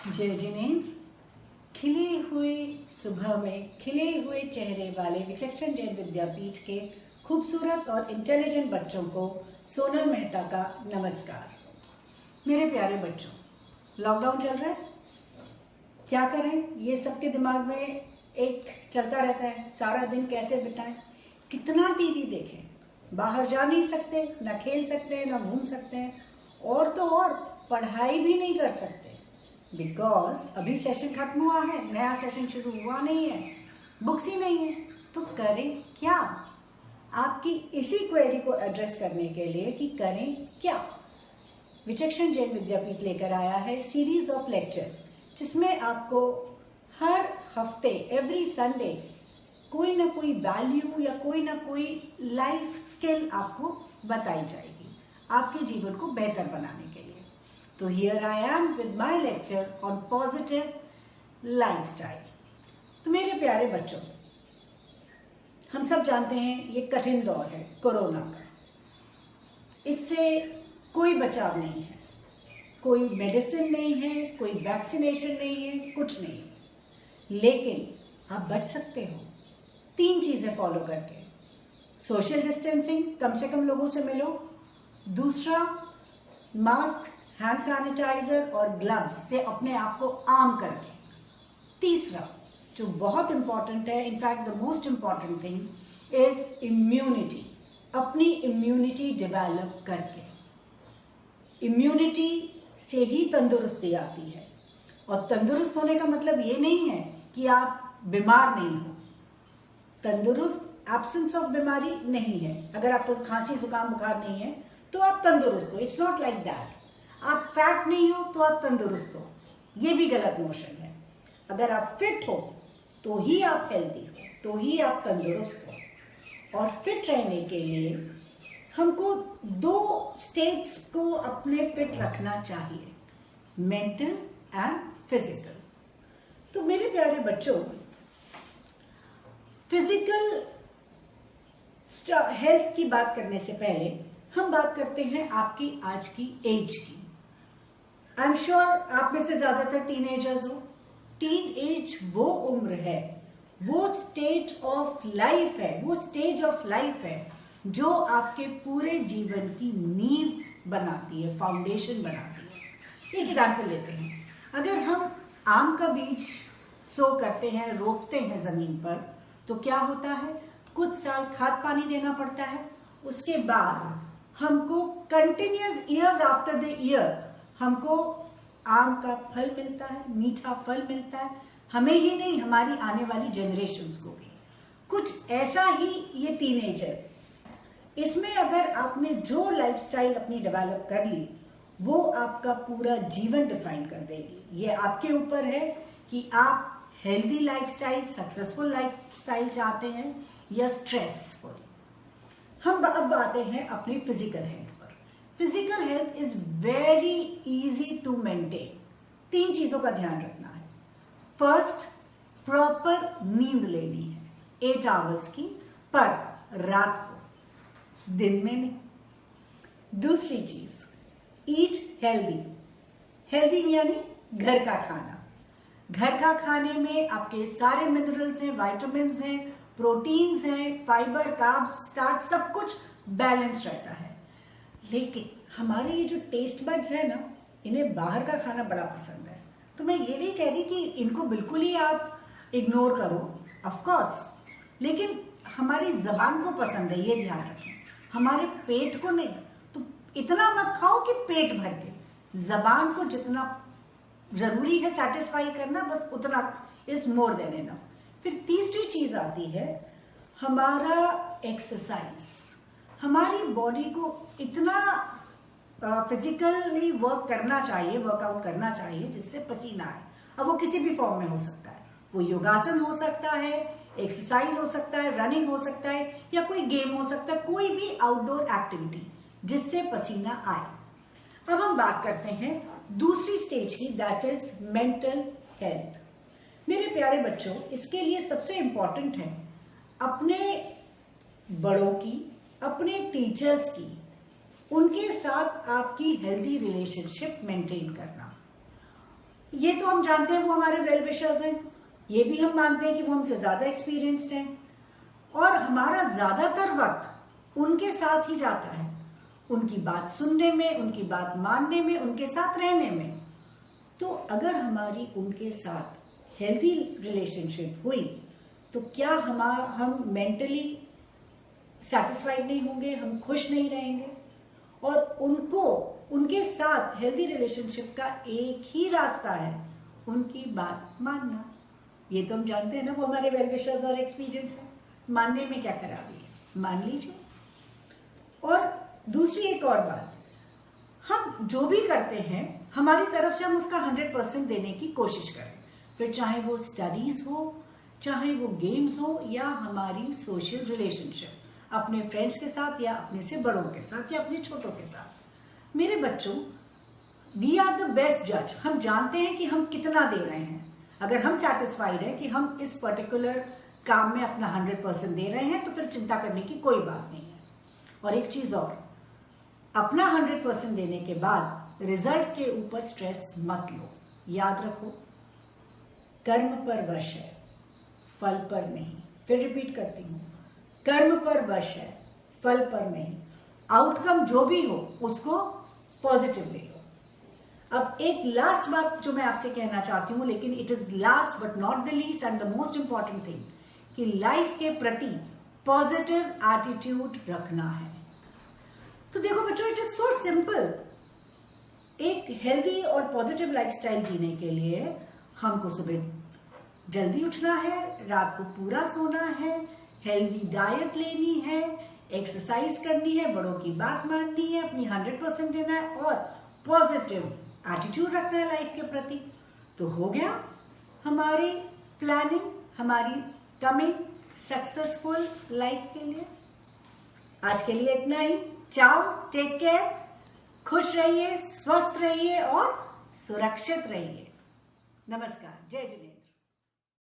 जय जिनेंद्र। खिले हुए सुबह में खिले हुए चेहरे वाले विचक्षण जैन विद्यापीठ के खूबसूरत और इंटेलिजेंट बच्चों को सोनल मेहता का नमस्कार। मेरे प्यारे बच्चों, लॉकडाउन चल रहा है, क्या करें ये सबके दिमाग में एक चलता रहता है। सारा दिन कैसे बिताएं, कितना टीवी देखें, बाहर जा नहीं सकते, ना खेल सकते हैं, ना घूम सकते हैं, और तो और पढ़ाई भी नहीं कर सकते बिकॉज अभी सेशन खत्म हुआ है, नया सेशन शुरू हुआ नहीं है, बुक्स ही नहीं है। तो करें क्या? आपकी इसी क्वेरी को एड्रेस करने के लिए कि करें क्या, विचक्षण जैन विद्यापीठ लेकर आया है सीरीज ऑफ लेक्चर्स, जिसमें आपको हर हफ्ते एवरी संडे कोई ना कोई वैल्यू या कोई ना कोई लाइफ स्किल आपको बताई जाएगी आपके जीवन को बेहतर बनाने के लिए। तो here I am with my lecture on positive lifestyle. तो मेरे प्यारे बच्चों, हम सब जानते हैं ये कठिन दौर है कोरोना का, इससे कोई बचाव नहीं है, कोई मेडिसिन नहीं है, कोई वैक्सीनेशन नहीं है, कुछ नहीं है, लेकिन आप बच सकते हो 3 चीज़ें फॉलो करके। सोशल डिस्टेंसिंग, कम से कम लोगों से मिलो। दूसरा, मास्क, हैंड सैनिटाइजर और ग्लव्स से अपने आप को आर्म करके। तीसरा, जो बहुत इंपॉर्टेंट है, in fact the most important thing is immunity, अपनी इम्यूनिटी डेवलप करके। इम्यूनिटी से ही तंदुरुस्ती आती है, और तंदुरुस्त होने का मतलब ये नहीं है कि आप बीमार नहीं हो। तंदुरुस्त एब्सेंस ऑफ बीमारी नहीं है। अगर आपको खांसी जुकाम बुखार नहीं है तो आप तंदुरुस्त हो, इट्स नॉट लाइक दैट। आप फैट नहीं हो तो आप तंदुरुस्त हो, ये भी गलत नोशन है। अगर आप फिट हो तो ही आप हेल्दी हो, तो ही आप तंदुरुस्त हो। और फिट रहने के लिए हमको 2 स्टेट्स को अपने फिट रखना चाहिए, मेंटल एंड फिजिकल। तो मेरे प्यारे बच्चों, फिजिकल हेल्थ की बात करने से पहले हम बात करते हैं आपकी आज की एज की। आई एम श्योर आप में से ज्यादातर टीनेजर्स हो। टीन एज वो उम्र है, वो स्टेट ऑफ लाइफ है, वो स्टेज ऑफ लाइफ है जो आपके पूरे जीवन की नींव बनाती है, फाउंडेशन बनाती है। एक एग्जाम्पल लेते हैं, अगर हम आम का बीज सो करते हैं, रोपते हैं जमीन पर, तो क्या होता है, कुछ साल खाद पानी देना पड़ता है, उसके बाद हमको continuous years after the year हमको आम का फल मिलता है, मीठा फल मिलता है, हमें ही नहीं, हमारी आने वाली जनरेशन्स को भी। कुछ ऐसा ही ये टीनेज है, इसमें अगर आपने जो लाइफस्टाइल अपनी डेवलप कर ली वो आपका पूरा जीवन डिफाइन कर देगी। ये आपके ऊपर है कि आप हेल्दी लाइफस्टाइल, सक्सेसफुल लाइफस्टाइल चाहते हैं या स्ट्रेसफुल। हम अब आते हैं अपनी फिजिकल हेल्थ पर। Physical health is very easy to maintain. 3 चीजों का ध्यान रखना है। फर्स्ट, प्रॉपर नींद लेनी है 8 आवर्स की, पर रात को, दिन में नहीं। दूसरी चीज, ईट हेल्दी। हेल्दी यानी घर का खाना। घर का खाने में आपके सारे मिनरल्स हैं, विटामिन्स हैं, प्रोटीन्स हैं, फाइबर, कार्ब्स, स्टार्च, सब कुछ बैलेंस रहता है। लेकिन हमारे ये जो टेस्ट बड्स है ना, इन्हें बाहर का खाना बड़ा पसंद है। तो मैं ये नहीं कह रही कि इनको बिल्कुल ही आप इग्नोर करो, ऑफ कोर्स, लेकिन हमारी जबान को पसंद है, ये ध्यान रखें, हमारे पेट को नहीं। तो इतना मत खाओ कि पेट भर के, जबान को जितना जरूरी है सेटिस्फाई करना, बस उतना इज मोर देन इनफ। फिर तीसरी चीज आती है हमारा एक्सरसाइज। हमारी बॉडी को इतना फिजिकली वर्क करना चाहिए, वर्कआउट करना चाहिए जिससे पसीना आए। अब वो किसी भी फॉर्म में हो सकता है, वो योगासन हो सकता है, एक्सरसाइज हो सकता है, रनिंग हो सकता है, या कोई गेम हो सकता है, कोई भी आउटडोर एक्टिविटी जिससे पसीना आए। अब हम बात करते हैं दूसरी स्टेज की, दैट इज मेंटल हेल्थ। मेरे प्यारे बच्चों, इसके लिए सबसे इंपॉर्टेंट है अपने बड़ों की, अपने टीचर्स की, उनके साथ आपकी हेल्दी रिलेशनशिप मेंटेन करना। ये तो हम जानते हैं वो हमारे वेल विशर्स हैं, ये भी हम मानते हैं कि वो हमसे ज्यादा एक्सपीरियंस्ड हैं, और हमारा ज्यादातर वक्त उनके साथ ही जाता है, उनकी बात सुनने में, उनकी बात मानने में, उनके साथ रहने में। तो अगर हमारी उनके साथ हेल्दी रिलेशनशिप हुई तो क्या हम मेंटली सेटिस्फाइड नहीं होंगे, हम खुश नहीं रहेंगे? और उनके साथ हेल्दी रिलेशनशिप का एक ही रास्ता है, उनकी बात मानना। ये तो हम जानते हैं ना, वो हमारे वेल विशर्स और एक्सपीरियंस है, मानने में क्या खराबी है, मान लीजिए। और दूसरी एक और बात, हम जो भी करते हैं हमारी तरफ से हम उसका 100% देने की कोशिश करें, फिर चाहे वो स्टडीज हो, चाहे वो गेम्स हो, या हमारी सोशल रिलेशनशिप अपने फ्रेंड्स के साथ, या अपने से बड़ों के साथ, या अपने छोटों के साथ। मेरे बच्चों, वी आर द बेस्ट जज। हम जानते हैं कि हम कितना दे रहे हैं। अगर हम सेटिस्फाइड है कि हम इस पर्टिकुलर काम में अपना 100% दे रहे हैं, तो फिर चिंता करने की कोई बात नहीं है। और एक चीज और, अपना 100% देने के बाद रिजल्ट के ऊपर स्ट्रेस मत लो। याद रखो, कर्म पर वश है, फल पर नहीं। फिर रिपीट करती हूँ, कर्म पर वश है, फल पर नहीं। आउटकम जो भी हो उसको पॉजिटिव ले लो। अब एक लास्ट बात जो मैं आपसे कहना चाहती हूँ, लेकिन it is last but not the least and the most important thing, कि लाइफ के प्रति पॉजिटिव एटीट्यूड रखना है। तो देखो बच्चों, इट इज सो सिंपल। एक हेल्दी और पॉजिटिव लाइफस्टाइल जीने के लिए हमको सुबह जल्दी उठना है, रात को पूरा सोना है, हेल्दी डाइट लेनी है, एक्सरसाइज करनी है, बड़ों की बात माननी है, अपनी 100% देना है, और पॉजिटिव एटीट्यूड रखना है लाइफ के प्रति। तो हो गया हमारी प्लानिंग, हमारी कमिंग सक्सेसफुल लाइफ के लिए। आज के लिए इतना ही। चाओ, टेक केयर, खुश रहिए, स्वस्थ रहिए और सुरक्षित रहिए। नमस्कार, जय जिनेन्द्र।